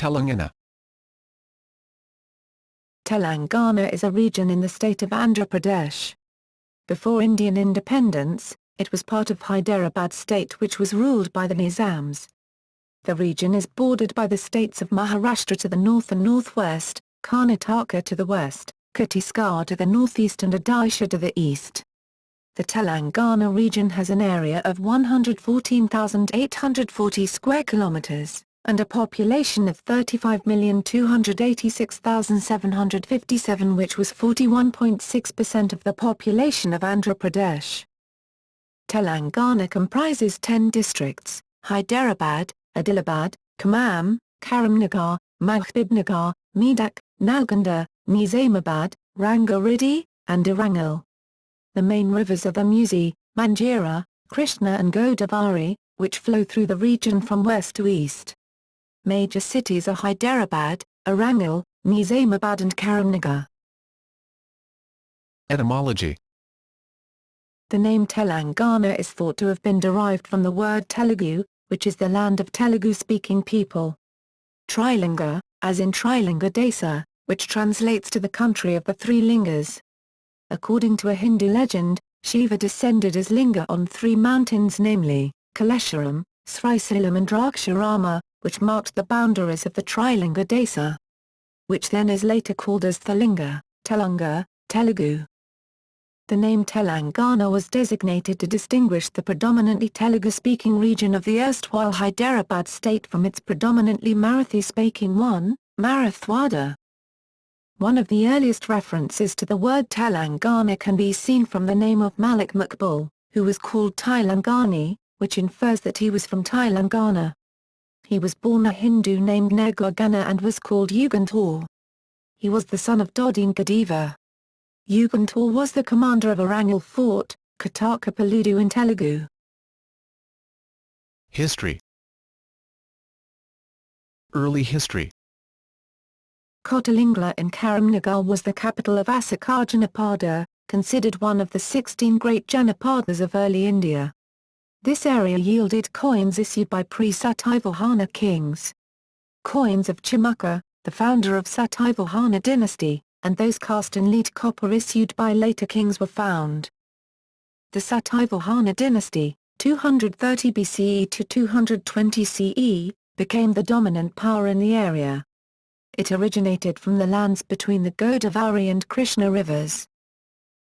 Telangana. Telangana is a region in the state of Andhra Pradesh. Before Indian independence, it was part of Hyderabad State which was ruled by the Nizams. The region is bordered by the states of Maharashtra to the north and northwest, Karnataka to the west, Chhattisgarh to the northeast and Odisha to the east. The Telangana region has an area of 114,840 square kilometers, and a population of 35,286,757, which was 41.6% of the population of Andhra Pradesh. Telangana comprises 10 districts: Hyderabad, Adilabad, Khammam, Karimnagar, Mahbubnagar, Medak, Nalgonda, Nizamabad, Rangareddy, and Warangal. The main rivers are the Musi, Manjira, Krishna and Godavari, which flow through the region from west to east. Major cities are Hyderabad, Warangal, Nizamabad and Karimnagar. Etymology. The name Telangana is thought to have been derived from the word Telugu, which is the land of Telugu-speaking people. Trilinga, as in Trilinga Desa, which translates to the country of the three lingas. According to a Hindu legend, Shiva descended as linga on three mountains, namely, Kalesharam, Srisailam and Draksharama, which marked the boundaries of the Trilinga Desa, which then is later called as Thalinga, Telanga, Telugu. The name Telangana was designated to distinguish the predominantly Telugu-speaking region of the erstwhile Hyderabad state from its predominantly Marathi-speaking one, Marathwada. One of the earliest references to the word Telangana can be seen from the name of Malik Maqbul, who was called Telangani, which infers that he was from Telangana. He was born a Hindu named Negagana and was called Yugantor. He was the son of Dodin Gadeva. Yugantor was the commander of Warangal Fort, Kataka Paludu in Telugu. History. Early history. Kotalingla in Karimnagar was the capital of Ashoka Janapada, considered one of the 16 great Janapadas of early India. This area yielded coins issued by pre-Satavahana kings. Coins of Chamukha, the founder of Satavahana dynasty, and those cast in lead copper issued by later kings were found. The Satavahana dynasty, 230 BCE to 220 CE, became the dominant power in the area. It originated from the lands between the Godavari and Krishna rivers.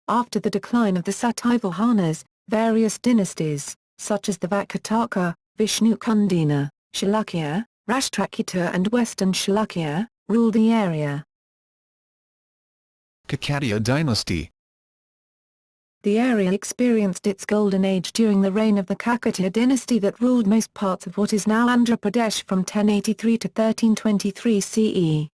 After the decline of the Satavahanas, various dynasties, such as the Vakataka, Vishnukundina, Chalukya, Rashtrakuta and Western Chalukya, ruled the area. Kakatiya dynasty. The area experienced its golden age during the reign of the Kakatiya dynasty that ruled most parts of what is now Andhra Pradesh from 1083 to 1323 CE.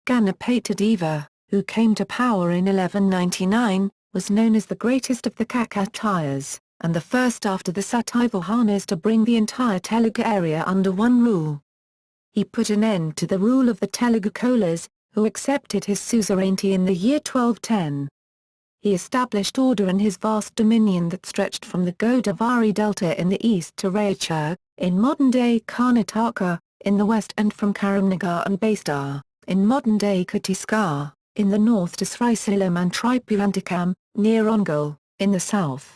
Ganapatadeva, who came to power in 1199, was known as the greatest of the Kakatiyas, and the first after the Satavahanas to bring the entire Telugu area under one rule. He put an end to the rule of the Telugu Cholas, who accepted his suzerainty in the year 1210. He established order in his vast dominion that stretched from the Godavari Delta in the east to Rayachur, in modern-day Karnataka, in the west and from Karimnagar and Bastar, in modern-day Chhattisgarh, in the north to Srisailam and Tripurantikam, near Ongole, in the south.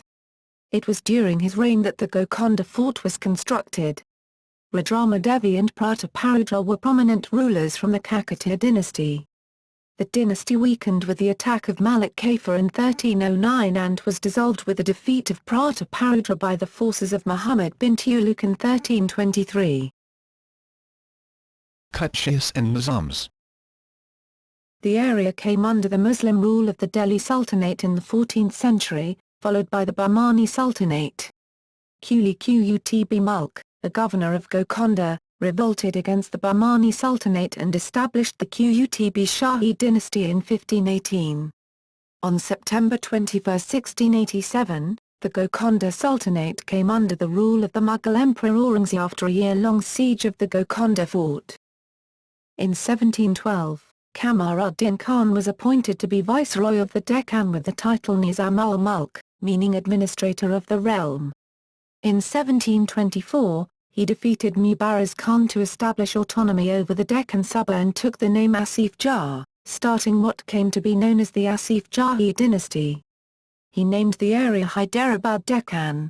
It was during his reign that the Golconda fort was constructed. Rudramadevi and Prataparudra were prominent rulers from the Kakatiya dynasty. The dynasty weakened with the attack of Malik Kafur in 1309 and was dissolved with the defeat of Prataparudra by the forces of Muhammad bin Tughluq in 1323. Kutchis and Nizams. The area came under the Muslim rule of the Delhi Sultanate in the 14th century, followed by the Bahmani Sultanate. Quli Qutb Mulk, the governor of Golconda, revolted against the Bahmani Sultanate and established the Qutb Shahi dynasty in 1518. On September 21, 1687, the Golconda Sultanate came under the rule of the Mughal Emperor Aurangzeb after a year-long siege of the Golconda fort. In 1712, Kamaruddin Khan was appointed to be viceroy of the Deccan with the title Nizam ul-Mulk, meaning administrator of the realm. In 1724, He defeated Mubaraz Khan to establish autonomy over the Deccan Suba and took the name Asif Jah, starting what came to be known as the Asif Jahi dynasty. He named the area Hyderabad Deccan.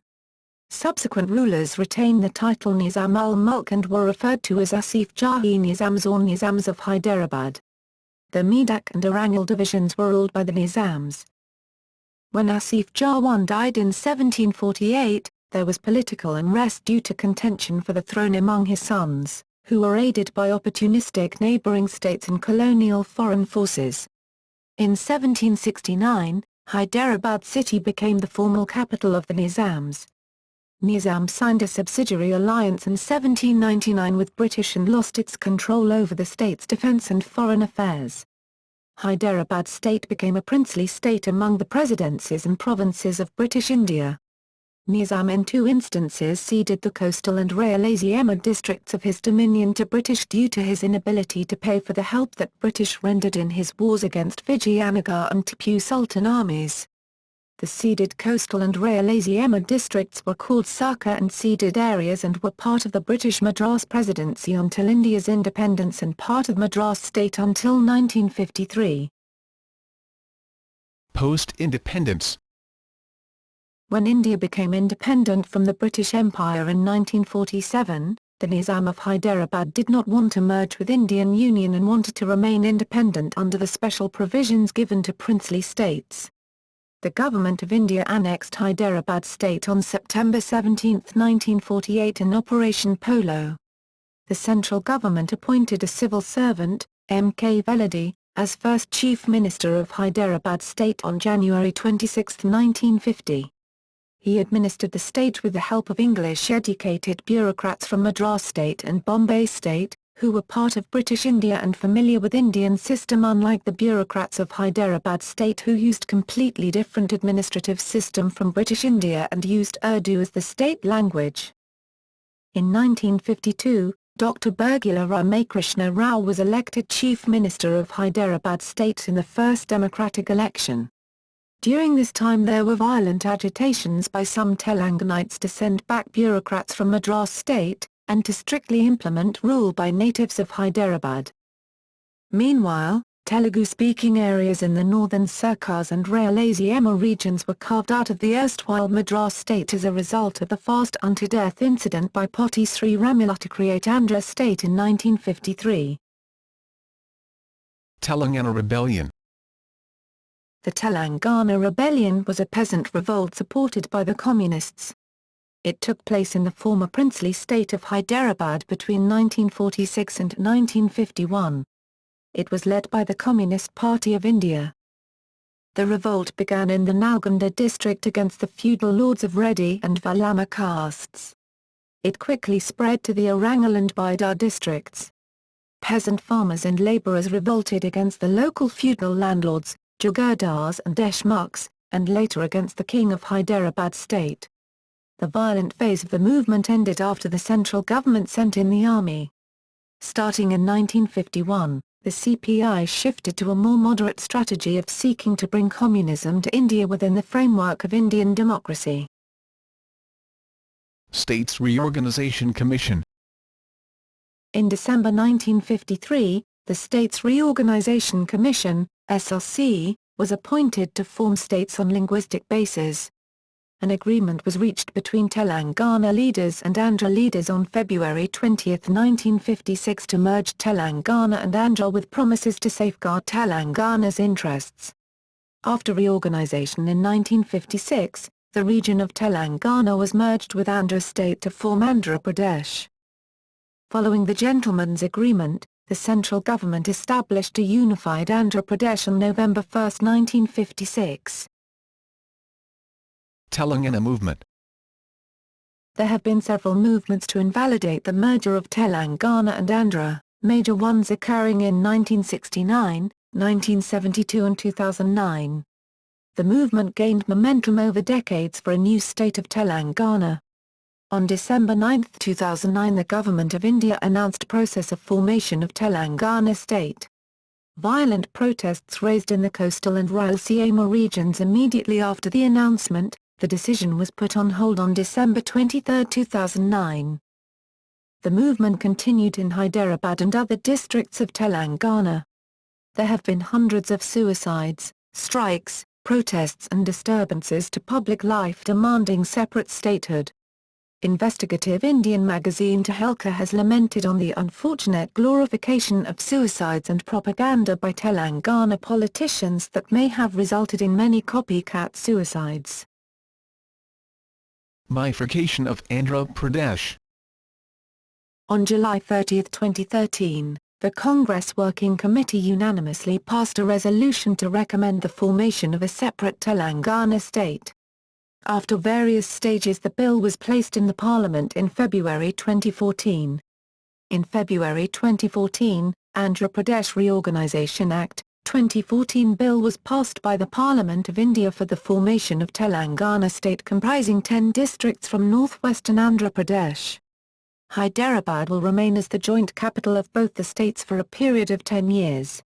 Subsequent rulers retained the title Nizam ul-Mulk and were referred to as Asif Jahi Nizams or Nizams of Hyderabad. The Medak and Orangal divisions were ruled by the Nizams. When Asif Jah I died in 1748, there was political unrest due to contention for the throne among his sons, who were aided by opportunistic neighboring states and colonial foreign forces. In 1769, Hyderabad city became the formal capital of the Nizams. Nizam signed a subsidiary alliance in 1799 with British and lost its control over the state's defence and foreign affairs. Hyderabad State became a princely state among the presidencies and provinces of British India. Nizam in two instances ceded the coastal and Rayalaseema districts of his dominion to British due to his inability to pay for the help that British rendered in his wars against Vijayanagar and Tipu Sultan armies. The ceded coastal and Rayalaseema districts were called Saka and ceded areas and were part of the British Madras Presidency until India's independence and part of Madras State until 1953. Post-independence. When India became independent from the British Empire in 1947, the Nizam of Hyderabad did not want to merge with Indian Union and wanted to remain independent under the special provisions given to princely states. The Government of India annexed Hyderabad State on September 17, 1948 in Operation Polo. The central government appointed a civil servant, M.K. Velady, as first Chief Minister of Hyderabad State on January 26, 1950. He administered the state with the help of English-educated bureaucrats from Madras State and Bombay State, who were part of British India and familiar with Indian system unlike the bureaucrats of Hyderabad State who used completely different administrative system from British India and used Urdu as the state language. In 1952, Dr. Burgula Ramakrishna Rao was elected Chief Minister of Hyderabad State in the first democratic election. During this time there were violent agitations by some Telanganites to send back bureaucrats from Madras State, and to strictly implement rule by natives of Hyderabad. Meanwhile, Telugu-speaking areas in the northern Sarkars and Rayalaseema regions were carved out of the erstwhile Madras State as a result of the fast unto death incident by Potti Sri Ramula to create Andhra State in 1953. Telangana Rebellion. The Telangana Rebellion was a peasant revolt supported by the Communists. It took place in the former princely state of Hyderabad between 1946 and 1951. It was led by the Communist Party of India. The revolt began in the Nalgonda district against the feudal lords of Reddy and Vallama castes. It quickly spread to the Orangal and Bidar districts. Peasant farmers and labourers revolted against the local feudal landlords, Jagirdars and Deshmukhs, and later against the king of Hyderabad state. The violent phase of the movement ended after the central government sent in the army. Starting in 1951, the CPI shifted to a more moderate strategy of seeking to bring communism to India within the framework of Indian democracy. States Reorganization Commission. In December 1953, the States Reorganization Commission, SRC, was appointed to form states on linguistic basis. An agreement was reached between Telangana leaders and Andhra leaders on February 20, 1956 to merge Telangana and Andhra with promises to safeguard Telangana's interests. After reorganization in 1956, the region of Telangana was merged with Andhra state to form Andhra Pradesh. Following the gentleman's agreement, the central government established a unified Andhra Pradesh on November 1, 1956. Telangana movement. There have been several movements to invalidate the merger of Telangana and Andhra, major ones occurring in 1969, 1972 and 2009. The movement gained momentum over decades for a new state of Telangana. On December 9, 2009 the Government of India announced process of formation of Telangana state. Violent protests raised in the coastal and Rayalaseema regions immediately after the announcement. The decision was put on hold on December 23, 2009. The movement continued in Hyderabad and other districts of Telangana. There have been hundreds of suicides, strikes, protests and disturbances to public life demanding separate statehood. Investigative Indian magazine Tehelka has lamented on the unfortunate glorification of suicides and propaganda by Telangana politicians that may have resulted in many copycat suicides. Bifurcation of Andhra Pradesh. On July 30, 2013, the Congress Working Committee unanimously passed a resolution to recommend the formation of a separate Telangana state. After various stages, the bill was placed in the Parliament in February 2014. In February 2014, Andhra Pradesh Reorganisation Act, 2014 bill was passed by the Parliament of India for the formation of Telangana state comprising 10 districts from northwestern Andhra Pradesh. Hyderabad will remain as the joint capital of both the states for a period of 10 years.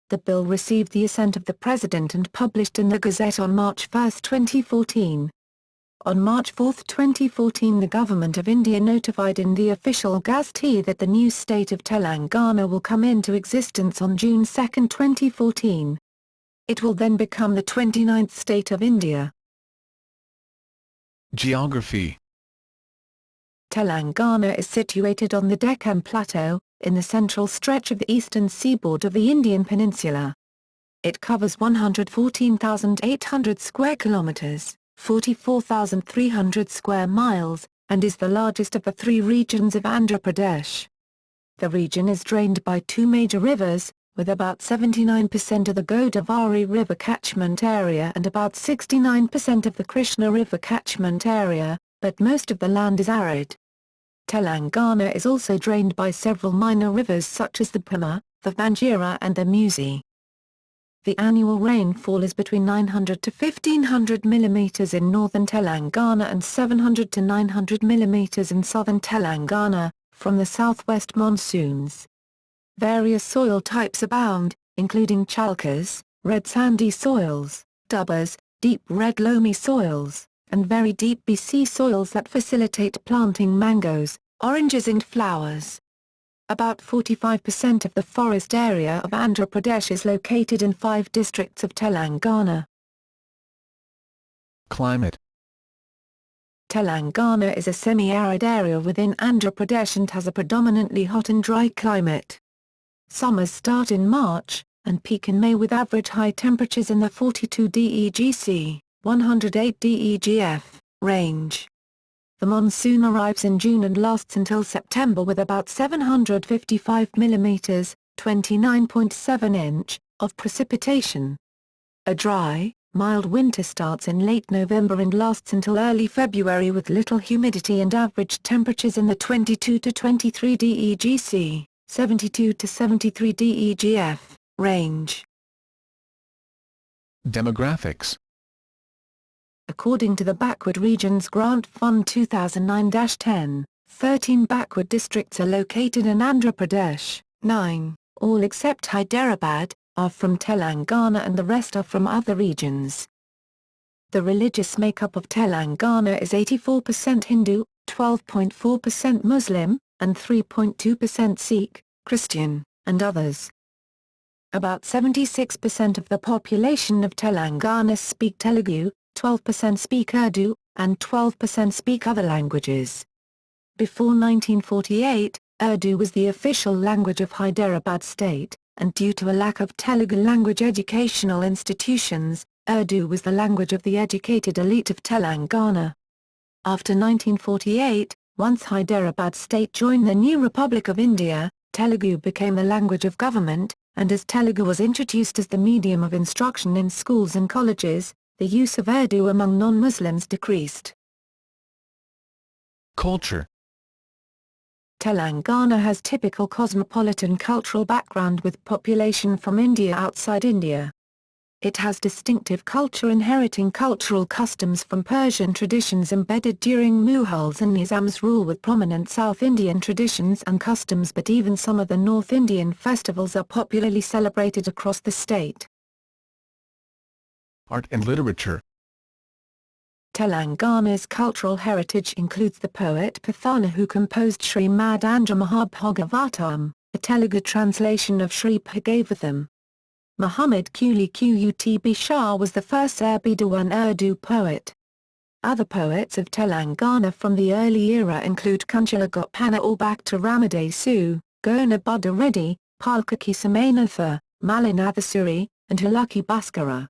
The bill received the assent of the President and published in the Gazette on March 1, 2014. On March 4, 2014, the Government of India notified in the official Gazette that the new state of Telangana will come into existence on June 2, 2014. It will then become the 29th state of India. Geography. Telangana is situated on the Deccan Plateau, in the central stretch of the eastern seaboard of the Indian peninsula. It covers 114,800 square kilometers, 44,300 square miles, and is the largest of the three regions of Andhra Pradesh. The region is drained by two major rivers, with about 79% of the Godavari River catchment area and about 69% of the Krishna River catchment area, but most of the land is arid. Telangana is also drained by several minor rivers such as the Bhima, the Vanjira and the Musi. The annual rainfall is between 900 to 1500 mm in northern Telangana and 700 to 900 mm in southern Telangana, from the southwest monsoons. Various soil types abound, including chalkas, red sandy soils, dubbers, deep red loamy soils, and very deep BC soils that facilitate planting mangoes, oranges and flowers. About 45% of the forest area of Andhra Pradesh is located in 5 districts of Telangana. Climate. Telangana is a semi-arid area within Andhra Pradesh and has a predominantly hot and dry climate. Summers start in March, and peak in May with average high temperatures in the 42 DEGC, 108 DEGF, range. The monsoon arrives in June and lasts until September with about 755 mm, 29.7 inch, of precipitation. A dry, mild winter starts in late November and lasts until early February with little humidity and average temperatures in the 22 to 23 DEGC, 72 to 73 DEGF, range. Demographics. According to the Backward Regions Grant Fund 2009-10, 13 backward districts are located in Andhra Pradesh, 9, all except Hyderabad, are from Telangana and the rest are from other regions. The religious makeup of Telangana is 84% Hindu, 12.4% Muslim, and 3.2% Sikh, Christian, and others. About 76% of the population of Telangana speak Telugu, 12% speak Urdu, and 12% speak other languages. Before 1948, Urdu was the official language of Hyderabad State, and due to a lack of Telugu language educational institutions, Urdu was the language of the educated elite of Telangana. After 1948, once Hyderabad State joined the new Republic of India, Telugu became the language of government, and as Telugu was introduced as the medium of instruction in schools and colleges, the use of Urdu among non-Muslims decreased. Culture. Telangana has typical cosmopolitan cultural background with population from India outside India. It has distinctive culture inheriting cultural customs from Persian traditions embedded during Mughals and Nizams rule with prominent South Indian traditions and customs, but even some of the North Indian festivals are popularly celebrated across the state. Art and literature. Telangana's cultural heritage includes the poet Pathana who composed Srimad Andhra Mahabhagavatam, a Telugu translation of Sri Bhagavatam. Muhammad Quli Qutb Shah was the first Urdu Urdu poet. Other poets of Telangana from the early era include Kunchula Gopana or Bhakta Ramadasu, Gona Buddha Reddy, Palkaki Somanatha, Malinathasuri, and Halaki Bhaskara.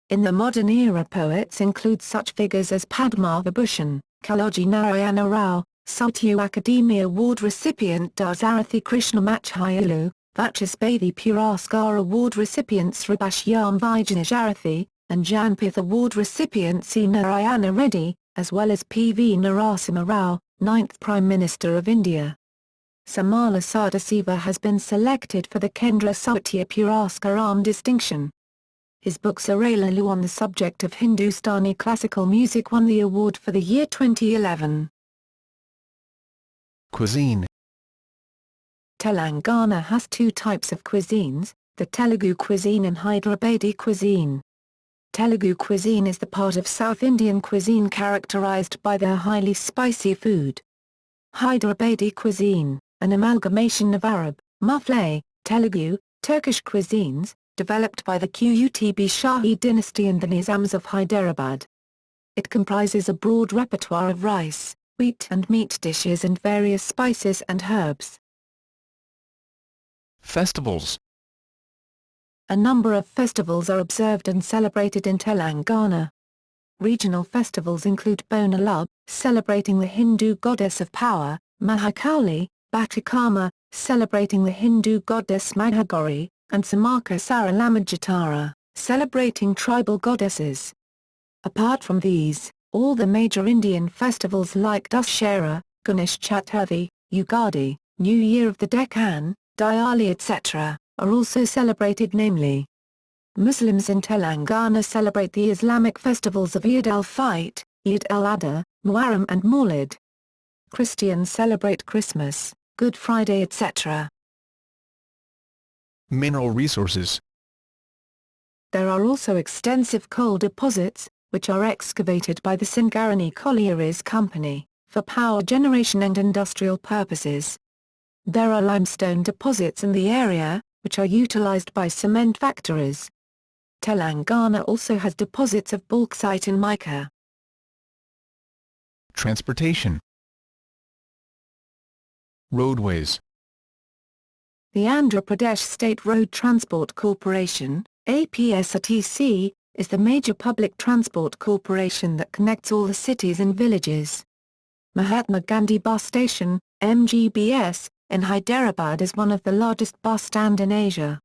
In the modern era poets include such figures as Padma Vibhushan, Kaloji Narayana Rao, Satya Akademi Award recipient Dasarathi Krishna Machilu, Vachaspati Puraskar Award recipient Sribashyam Vijayanatharathi, and Janpith Award recipient C. Narayana Reddy, as well as P.V. Narasimha Rao, 9th Prime Minister of India. Samala Sadasiva has been selected for the Kendra Satya Puraskaram distinction. His book Saralalu on the subject of Hindustani classical music won the award for the year 2011. Cuisine. Telangana has two types of cuisines, the Telugu cuisine and Hyderabadi cuisine. Telugu cuisine is the part of South Indian cuisine characterized by their highly spicy food. Hyderabadi cuisine, an amalgamation of Arab, Mughlai, Telugu, Turkish cuisines, developed by the Qutb Shahi dynasty and the Nizams of Hyderabad. It comprises a broad repertoire of rice, wheat and meat dishes and various spices and herbs. Festivals. A number of festivals are observed and celebrated in Telangana. Regional festivals include Bonalub, celebrating the Hindu goddess of power, Mahakali, Batukama, celebrating the Hindu goddess Mahagauri, and Samaka Saralamajatara, celebrating tribal goddesses. Apart from these, all the major Indian festivals like Dussehra, Ganesh Chaturthi, Ugadi, New Year of the Deccan, Diwali etc., are also celebrated namely. Muslims in Telangana celebrate the Islamic festivals of Eid al-Fitr, Eid al-Adha, Muharram and Mawlid. Christians celebrate Christmas, Good Friday etc. Mineral resources. There are also extensive coal deposits, which are excavated by the Singarani Collieries Company, for power generation and industrial purposes. There are limestone deposits in the area, which are utilized by cement factories. Telangana also has deposits of bauxite and mica. Transportation. Roadways. The Andhra Pradesh State Road Transport Corporation, APSRTC, is the major public transport corporation that connects all the cities and villages. Mahatma Gandhi Bus Station, MGBS, in Hyderabad is one of the largest bus stand in Asia.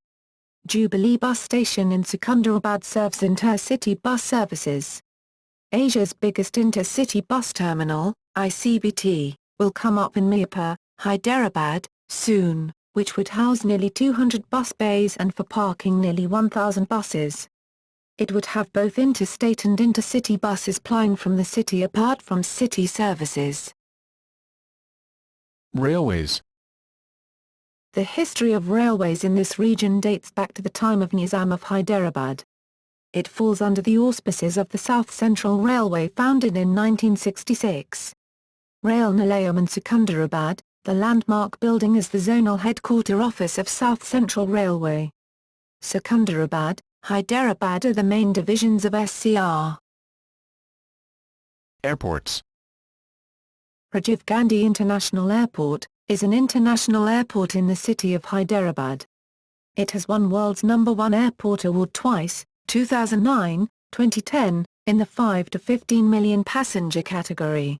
Jubilee Bus Station in Secunderabad serves intercity bus services. Asia's biggest intercity bus terminal, ICBT, will come up in Mirpur, Hyderabad, soon, which would house nearly 200 bus bays and for parking nearly 1,000 buses. It would have both interstate and intercity buses plying from the city apart from city services. Railways. The history of railways in this region dates back to the time of Nizam of Hyderabad. It falls under the auspices of the South Central Railway founded in 1966. Rail Nilayam in Secunderabad, the landmark building is the zonal headquarter office of South Central Railway. Secunderabad, Hyderabad are the main divisions of SCR. Airports. Rajiv Gandhi International Airport is an international airport in the city of Hyderabad. It has won World's #1 Airport Award twice, 2009, 2010, in the 5 to 15 million passenger category.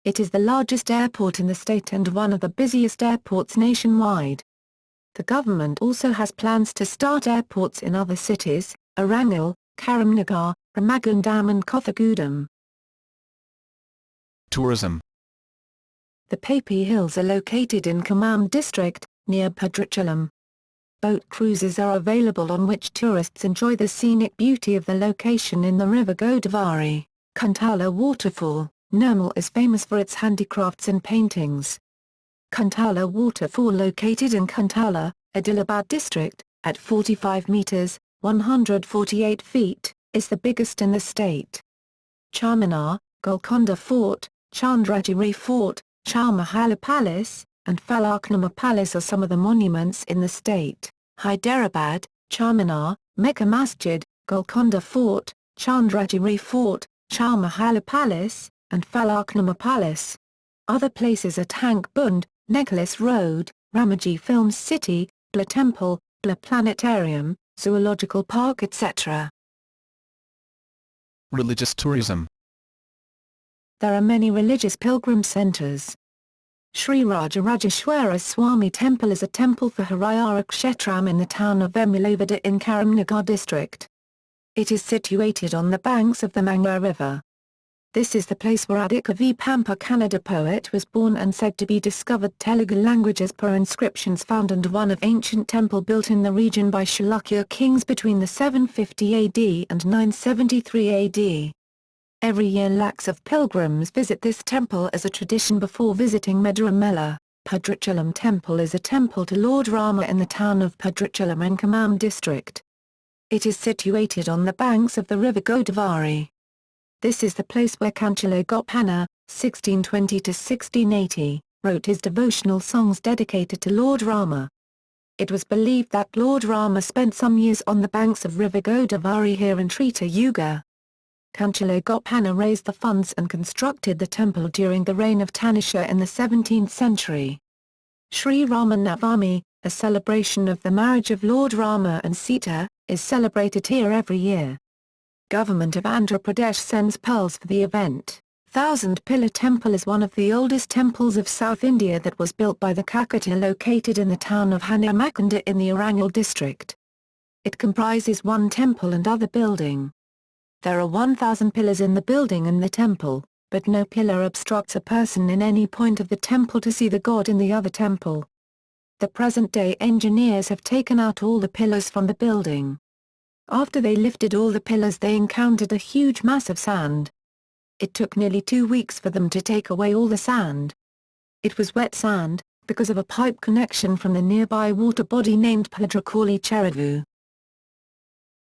It is the largest airport in the state and one of the busiest airports nationwide. The government also has plans to start airports in other cities, Arangal, Karimnagar, Ramagundam and Kothagudem. Tourism. The Papi Hills are located in Khammam district, near Bhadrachalam. Boat cruises are available on which tourists enjoy the scenic beauty of the location in the river Godavari. Kuntala Waterfall, Nirmal is famous for its handicrafts and paintings. Kuntala Waterfall located in Kuntala, Adilabad district, at 45 meters, 148 feet, is the biggest in the state. Charminar, Golconda Fort, Chandragiri Fort, Chalmahala Palace, and Falaknuma Palace are some of the monuments in the state. Hyderabad, Charminar, Mecca Masjid, Golconda Fort, Chandragiri Fort, Chalmahala Palace, and Falaknuma Palace. Other places are Tank Bund, Necklace Road, Ramoji Film City, Bla Temple, Bla Planetarium, Zoological Park etc. Religious tourism. There are many religious pilgrim centers. Sri Rajarajeshwara Swami Temple is a temple for Hariyara Kshetram in the town of Vemulavada in Karimnagar district. It is situated on the banks of the Manga River. This is the place where Adikavi Pampa Kannada poet was born and said to be discovered Telugu language as per inscriptions found and one of ancient temple built in the region by Chalukya kings between the 750 AD and 973 AD. Every year lakhs of pilgrims visit this temple as a tradition before visiting Meduramela. Bhadrachalam Temple is a temple to Lord Rama in the town of Bhadrachalam in Khammam district. It is situated on the banks of the river Godavari. This is the place where Kanchalo Gopana, 1620–1680, wrote his devotional songs dedicated to Lord Rama. It was believed that Lord Rama spent some years on the banks of river Godavari here in Treta Yuga. Kanchalo Gopana raised the funds and constructed the temple during the reign of Tanisha in the 17th century. Sri Rama Navami, a celebration of the marriage of Lord Rama and Sita, is celebrated here every year. Government of Andhra Pradesh sends pearls for the event. Thousand Pillar Temple is one of the oldest temples of South India that was built by the Kakatiya located in the town of Hanamakanda in the Arangal district. It comprises one temple and other building. There are 1,000 pillars in the building and the temple, but no pillar obstructs a person in any point of the temple to see the god in the other temple. The present-day engineers have taken out all the pillars from the building. After they lifted all the pillars they encountered a huge mass of sand. It took nearly 2 weeks for them to take away all the sand. It was wet sand, because of a pipe connection from the nearby water body named Bhadrakali Cheravu.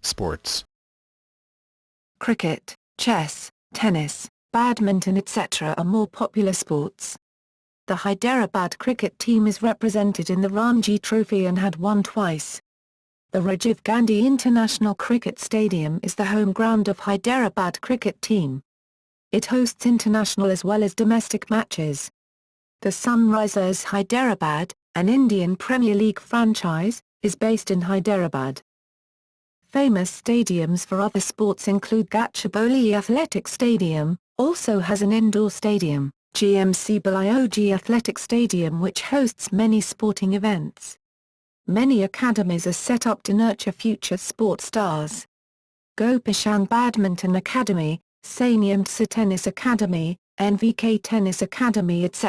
Sports. Cricket, chess, tennis, badminton etc. are more popular sports. The Hyderabad cricket team is represented in the Ranji Trophy and had won twice. The Rajiv Gandhi International Cricket Stadium is the home ground of Hyderabad cricket team. It hosts international as well as domestic matches. The Sunrisers Hyderabad, an Indian Premier League franchise, is based in Hyderabad. Famous stadiums for other sports include Gachibowli Athletic Stadium, also has an indoor stadium, GMC Baliogi Athletic Stadium which hosts many sporting events. Many academies are set up to nurture future sport stars. Gopichan Badminton Academy, Sanyamtsa Tennis Academy, NVK Tennis Academy etc.